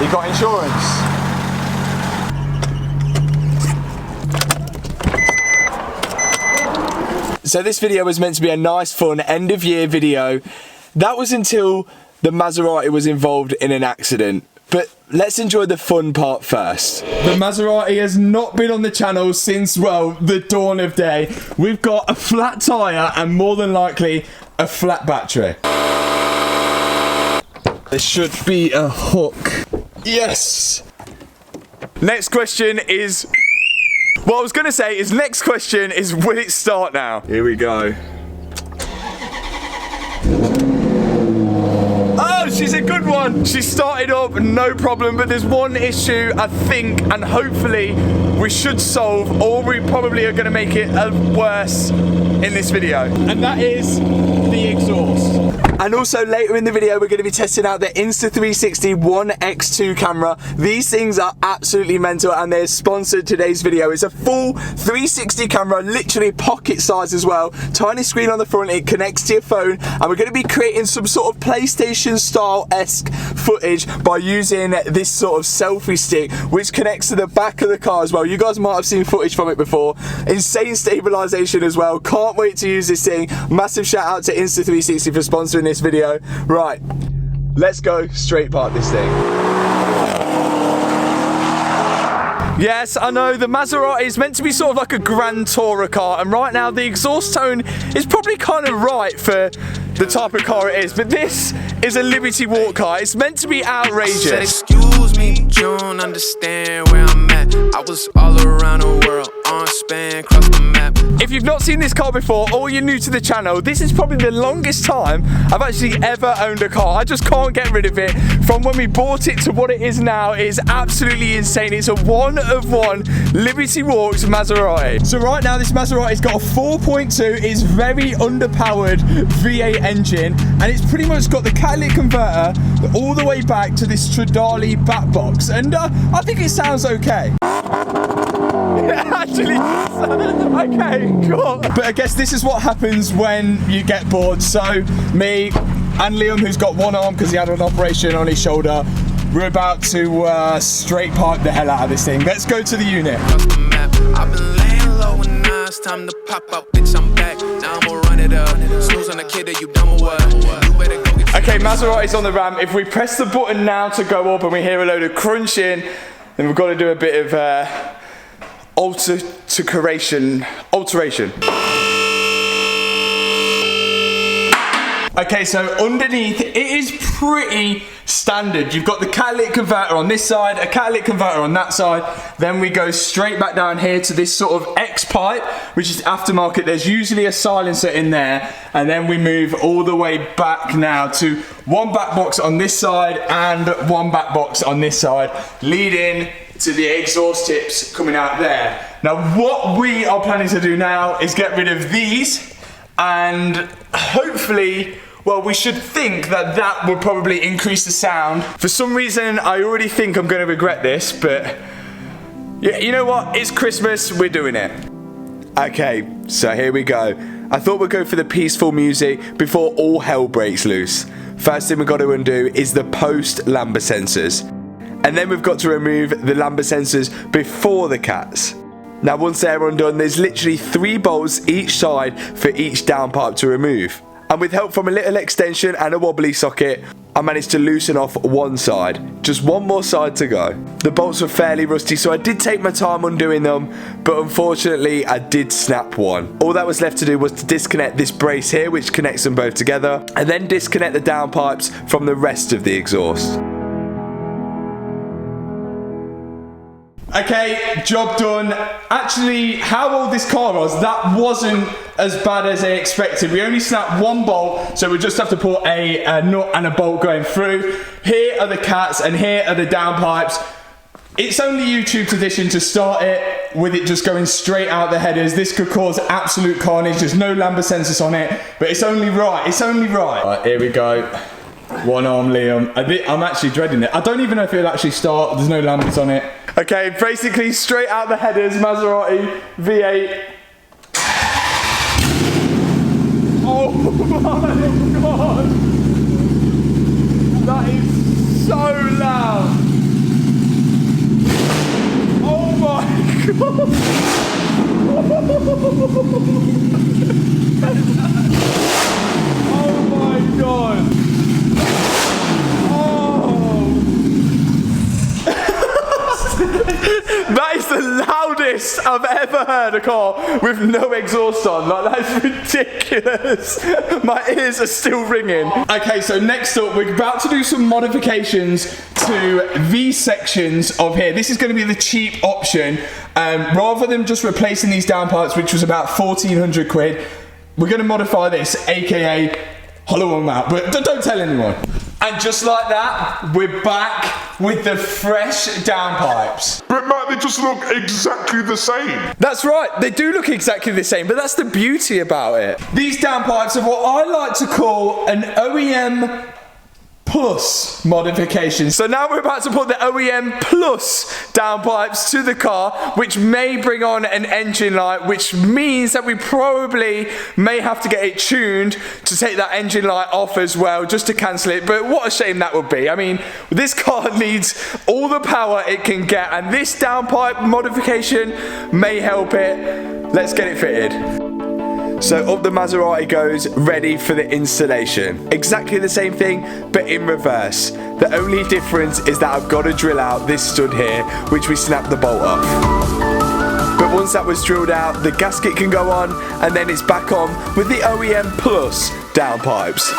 You got insurance? So this video was meant to be a nice, fun, end of year video. That was until the Maserati was involved in an accident. But let's enjoy the fun part first. The Maserati has not been on the channel since, well, the dawn of day. We've got a flat tyre and more than likely a flat battery. There should be a hook. Yes! Next question is... What I was going to say is, next question is, will it start now? Here we go. Oh, she's a good one. She started up, no problem, but there's one issue, I think, and hopefully we should solve, or we probably are going to make it worse in this video. And that is the exhaust. And also later in the video, we're going to be testing out the Insta360 One X2 camera. These things are absolutely mental, and they're sponsored today's video. It's a full 360 camera, literally pocket size as well. Tiny screen on the front, it connects to your phone, and we're going to be creating some sort of PlayStation style-esque footage by using this sort of selfie stick, which connects to the back of the car as well. You guys might have seen footage from it before. Insane stabilization as well. Can't wait to use this thing. Massive shout out to Insta360 for sponsoring this video. Right, let's go straight park this thing. Yes, I know the Maserati is meant to be sort of like a Grand Tourer car, and right now the exhaust tone is probably kind of right for the type of car it is, but this is a Liberty Walk car. It's meant to be outrageous. Said, excuse me, but you don't understand where I'm at. I was all around the world, on span, across the map. If you've not seen this car before, or you're new to the channel, this is probably the longest time I've actually ever owned a car. I just can't get rid of it. From when we bought it to what it is now, it is absolutely insane. It's a one-of-one Liberty Walks Maserati. So right now, this Maserati's got a 4.2, it's very underpowered V8 engine, and it's pretty much got the catalytic converter all the way back to this Stradale back box, and I think it sounds okay. Actually, okay, cool. But I guess this is what happens when you get bored. So me and Liam, who's got one arm because he had an operation on his shoulder, we're about to straight park the hell out of this thing. Let's go to the unit. I've been laying low and now it's time to pop up, bitch, I'm back. Now I'm gonna run it up. Snooze on the kid that you done with what? You better go get. Okay, Maserati's on the ramp. If we press the button now to go up and we hear a load of crunching, then we've got to do a bit of alteration. Okay, so underneath it is pretty standard. You've got the catalytic converter on this side, a catalytic converter on that side. Then we go straight back down here to this sort of X pipe, which is aftermarket. There's usually a silencer in there, and then we move all the way back now to one back box on this side and one back box on this side, leading to the exhaust tips coming out there. Now what we are planning to do now is get rid of these, and hopefully, well, we should think that that will probably increase the sound. For some reason, I already think I'm going to regret this, but yeah, you know what? It's Christmas, we're doing it. Okay, so here we go. I thought we'd go for the peaceful music before all hell breaks loose. First thing we've got to undo is the post lambda sensors. And then we've got to remove the lambda sensors before the cats. Now once they're undone, there's literally 3 bolts each side for each downpipe to remove. And with help from a little extension and a wobbly socket, I managed to loosen off one side. Just one more side to go. The bolts were fairly rusty, so I did take my time undoing them, but unfortunately I did snap one. All that was left to do was to disconnect this brace here, which connects them both together, and then disconnect the downpipes from the rest of the exhaust. Okay, job done. Actually, how old this car was, that wasn't as bad as I expected. We only snapped one bolt, so we just have to put a nut and a bolt going through. Here are the cats and here are the downpipes. It's only YouTube tradition to start it with it just going straight out the headers. This could cause absolute carnage. There's no lambda sensors on it, but it's only right. It's only right. All right, here we go. One arm Liam. I'm actually dreading it. I don't even know if it'll actually start. There's no lambdas on it. Okay, basically straight out the headers, Maserati V8. Oh my god! That is so loud! the loudest I've ever heard a car with no exhaust on. Like, that's ridiculous. My ears are still ringing. Okay, so next up, we're about to do some modifications to these sections of here. This is going to be the cheap option. Rather than just replacing these downpipes, which was about 1,400 quid, we're going to modify this, aka hollow them out, but don't tell anyone. And just like that, we're back with the fresh downpipes. But Matt, they just look exactly the same. That's right, they do look exactly the same, but that's the beauty about it. These downpipes are what I like to call an OEM Plus modification. So now we're about to put the OEM Plus downpipes to the car, which may bring on an engine light, which means that we probably may have to get it tuned to take that engine light off as well, just to cancel it. But what a shame that would be. I mean, this car needs all the power it can get, and this downpipe modification may help it. Let's get it fitted. So up the Maserati goes, ready for the installation. Exactly the same thing, but in reverse. The only difference is that I've got to drill out this stud here, which we snap the bolt off. But once that was drilled out, the gasket can go on, and then it's back on with the OEM Plus downpipes.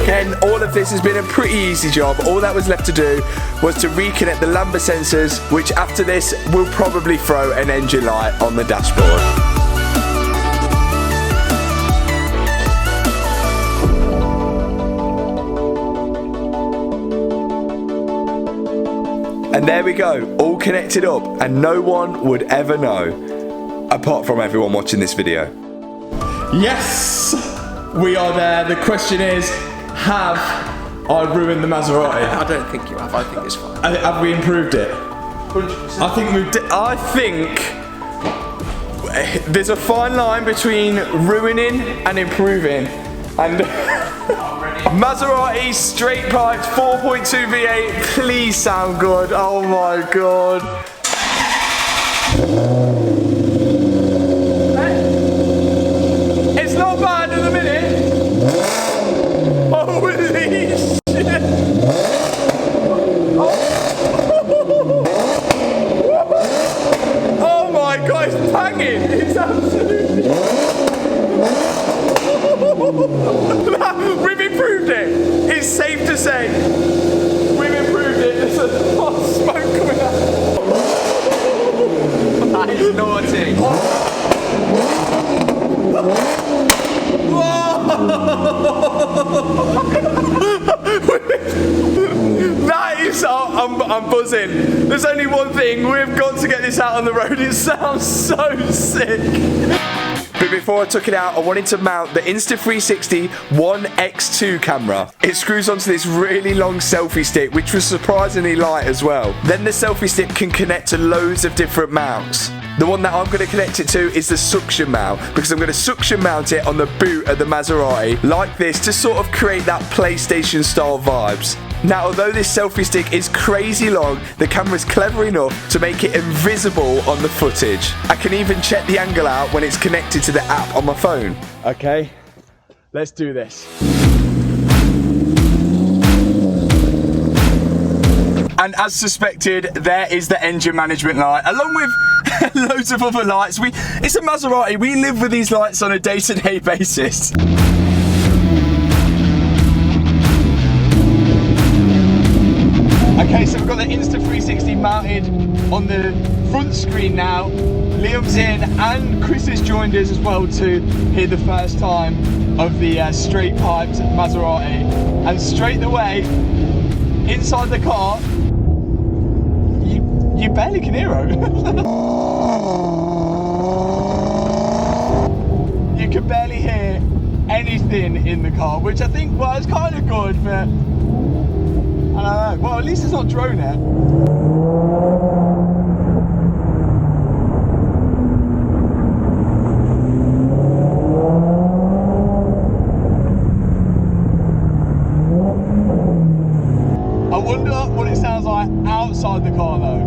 Again, all of this has been a pretty easy job. All that was left to do was to reconnect the lambda sensors, which after this will probably throw an engine light on the dashboard. And there we go, all connected up, and no one would ever know, apart from everyone watching this video. Yes, we are there. The question is, have I ruined the Maserati? I don't think you have. I think it's fine. Have we improved it? 100%. I think we've. I think there's a fine line between ruining and improving. And Maserati straight pipes 4.2 V8, please sound good. Oh my god. It's not bad in a minute. Holy shit! Oh my god, it's banging! It's absolutely... We've improved it! It's safe to say. We've improved it. There's a lot of smoke coming out. That is naughty. That is, I'm buzzing. There's only one thing, we've got to get this out on the road. It sounds so sick. But before I took it out, I wanted to mount the Insta360 One X2 camera. It screws onto this really long selfie stick, which was surprisingly light as well. Then the selfie stick can connect to loads of different mounts. The one that I'm going to connect it to is the suction mount, because I'm going to suction mount it on the boot of the Maserati like this to sort of create that PlayStation style vibes. Now, although this selfie stick is crazy long, the camera's clever enough to make it invisible on the footage. I can even check the angle out when it's connected to the app on my phone. Okay, let's do this. And as suspected, there is the engine management light, along with loads of other lights. It's a Maserati, we live with these lights on a day-to-day basis. Okay, so we've got the Insta360 mounted on the front screen now. Liam's in and Chris has joined us as well to hear the first time of the straight piped Maserati. And straight away, inside the car, you barely can hear it. You can barely hear anything in the car, which I think, well, it's kind of good, but I don't know. Well, at least it's not drone air. I wonder what it sounds like outside the car though.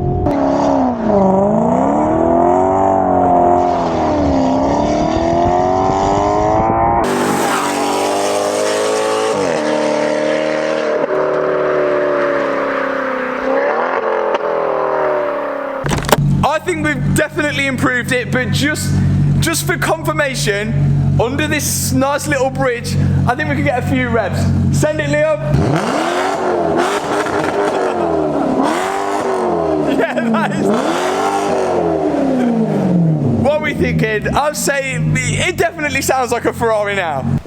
slightly improved it, but just for confirmation, under this nice little bridge, I think we could get a few revs. Send it, Liam. Yeah, nice. What are we thinking? I'll say it definitely sounds like a Ferrari now.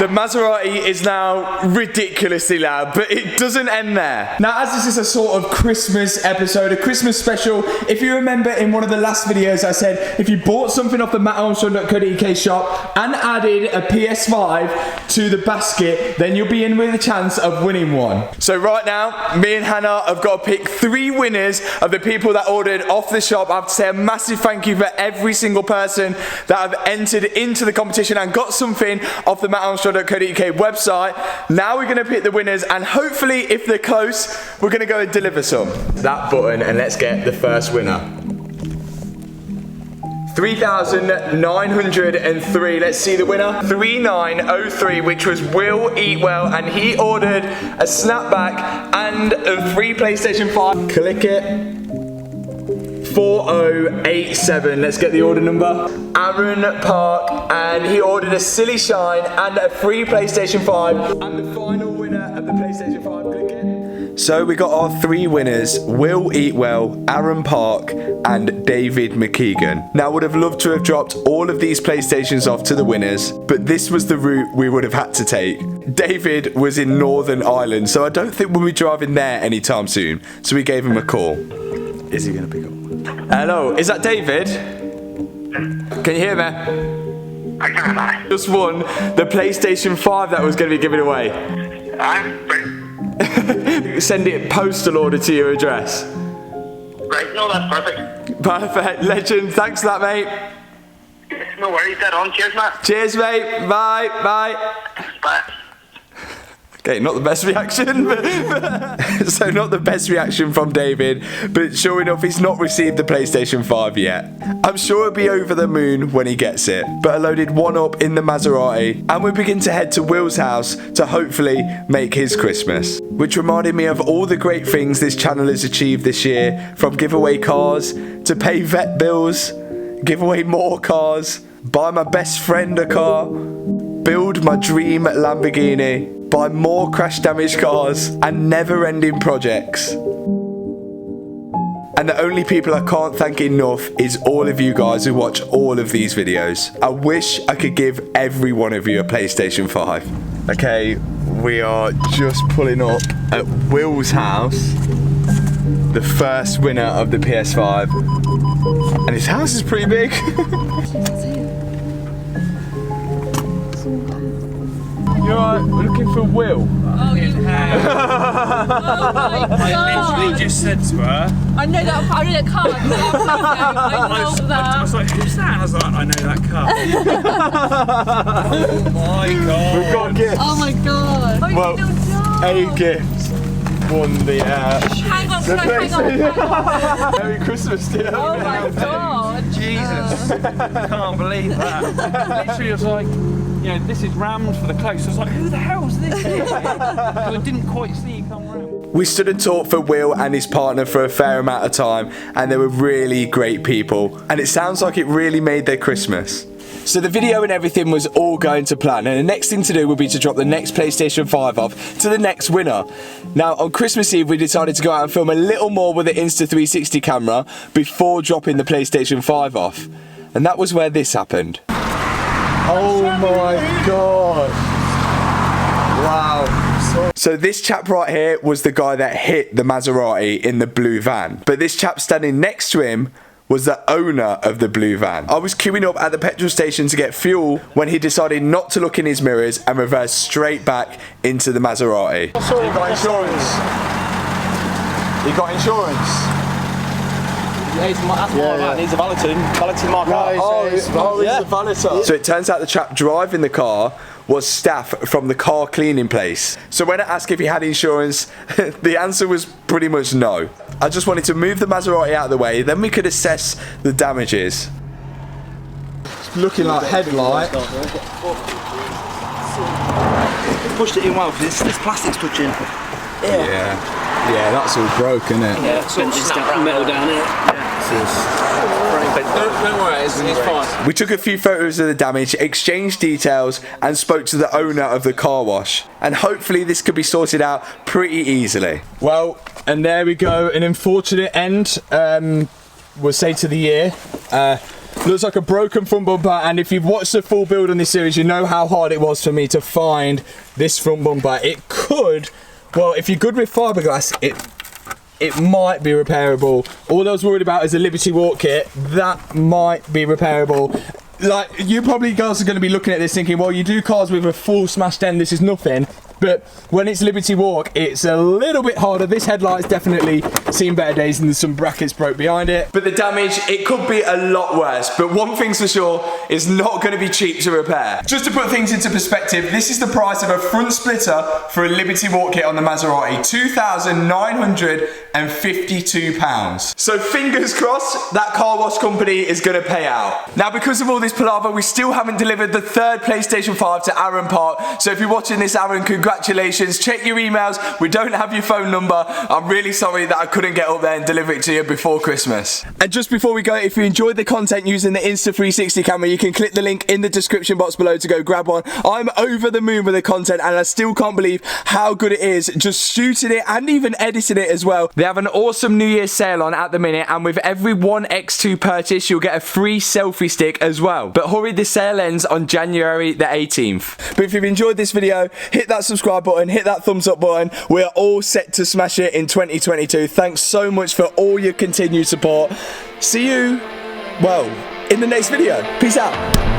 The Maserati is now ridiculously loud, but it doesn't end there. Now, as this is a sort of Christmas episode, a Christmas special, if you remember in one of the last videos I said, if you bought something off the Armstrong.co.uk shop and added a PS5 to the basket, then you'll be in with a chance of winning one. So right now, me and Hannah have got to pick 3 winners of the people that ordered off the shop. I have to say a massive thank you for every single person that have entered into the competition and got something off the Armstrong.co.uk website. Now we're going to pick the winners, and hopefully if they're close, we're going to go and deliver some. That button, and let's get the first winner. 3,903. Let's see the winner. 3903, which was Will Eatwell, and he ordered a snapback and a free PlayStation 5. Click it. 4087. Let's get the order number. Aaron Park, and he ordered a Silly Shine and a free PlayStation 5. And the final winner of the PlayStation 5. Click it. So we got our 3 winners: Will Eatwell, Aaron Park, and David McKeegan. Now, I would have loved to have dropped all of these PlayStations off to the winners, but this was the route we would have had to take. David was in Northern Ireland, so I don't think we'll be driving there anytime soon. So we gave him a call. Is he going to pick up? Hello, is that David? Can you hear me? I can. Just won the PlayStation 5 that was going to be given away. Send it postal order to your address. Right, no, that's perfect. Perfect, legend. Thanks for that, mate. No worries, dead on. Cheers, Matt. Cheers, mate. Bye, bye. Bye. Okay, not the best reaction, but so not the best reaction from David, but sure enough, he's not received the PlayStation 5 yet. I'm sure he'll be over the moon when he gets it, but I loaded one up in the Maserati, and we begin to head to Will's house to hopefully make his Christmas. Which reminded me of all the great things this channel has achieved this year, from give away cars, to pay vet bills, give away more cars, buy my best friend a car, build my dream Lamborghini, buy more crash damaged cars, and never ending projects. And the only people I can't thank enough is all of you guys who watch all of these videos. I wish I could give every one of you a PlayStation 5. Okay, we are just pulling up at Will's house, the first winner of the PS5. And his house is pretty big. You're right, we're looking for Will. Oh, you have. Oh my God. I literally just said to her. I know that car. I know that. I was like, who's that? And I was like, I know that car. Oh my God. We've got gifts. Oh my God. Well, a gift won the hang on. Merry Christmas, dear. Oh my God. Jesus. Can't believe that. Literally, I was like, you know, this is rammed for the close. I was like, who the hell's this here? Because I didn't quite see you come round. We stood and talked for Will and his partner for a fair amount of time, and they were really great people, and it sounds like it really made their Christmas. So the video and everything was all going to plan, and the next thing to do would be to drop the next PlayStation 5 off to the next winner. Now, on Christmas Eve, we decided to go out and film a little more with the Insta360 camera before dropping the PlayStation 5 off. And that was where this happened. Oh my God. Wow. So this chap right here was the guy that hit the Maserati in the blue van. But this chap standing next to him was the owner of the blue van. I was queuing up at the petrol station to get fuel when he decided not to look in his mirrors and reversed straight back into the Maserati. You got insurance? You got insurance? Yeah, that's more that needs a valeting mark out. He's the valeter. So it turns out the chap driving the car was staff from the car cleaning place. So when I asked if he had insurance, the answer was pretty much no. I just wanted to move the Maserati out of the way, then we could assess the damages. It's looking like headlight. Pushed it in well because this plastic's touching. Yeah, that's all broken, isn't it? Yeah, it's bent this metal down here. Yeah. So Don't worry, it's fine. We took a few photos of the damage, exchanged details, and spoke to the owner of the car wash. And hopefully this could be sorted out pretty easily. Well, and there we go, an unfortunate end, we'll say, to the year. Looks like a broken front bumper, and if you've watched the full build on this series, you know how hard it was for me to find this front bumper. It could, well, if you're good with fiberglass, it might be repairable. All I was worried about is a Liberty Walk kit. That might be repairable. Like, you probably guys are going to be looking at this thinking, well, you do cars with a full smashed end, this is nothing. But when it's Liberty Walk, it's a little bit harder. This headlight's definitely seen better days, and there's some brackets broke behind it. But the damage, it could be a lot worse. But one thing's for sure, it's not going to be cheap to repair. Just to put things into perspective, this is the price of a front splitter for a Liberty Walk kit on the Maserati. £2,952. So fingers crossed, that car wash company is going to pay out. Now, because of all this palaver, we still haven't delivered the third PlayStation 5 to Aaron Park. So if you're watching this, Aaron, congratulations. Check your emails. We don't have your phone number. I'm really sorry that I couldn't get up there and deliver it to you before Christmas. And just before we go, if you enjoyed the content using the Insta360 camera, you can click the link in the description box below to go grab one. I'm over the moon with the content, and I still can't believe how good it is just shooting it and even editing it as well. They have an awesome New Year's sale on at the minute, and with every one X2 purchase, you'll get a free selfie stick as well. But hurry, the sale ends on January the 18th. But if you've enjoyed this video, hit that subscribe button, hit that thumbs up button. We are all set to smash it in 2022. Thanks so much for all your continued support. See you, well, in the next video. Peace out.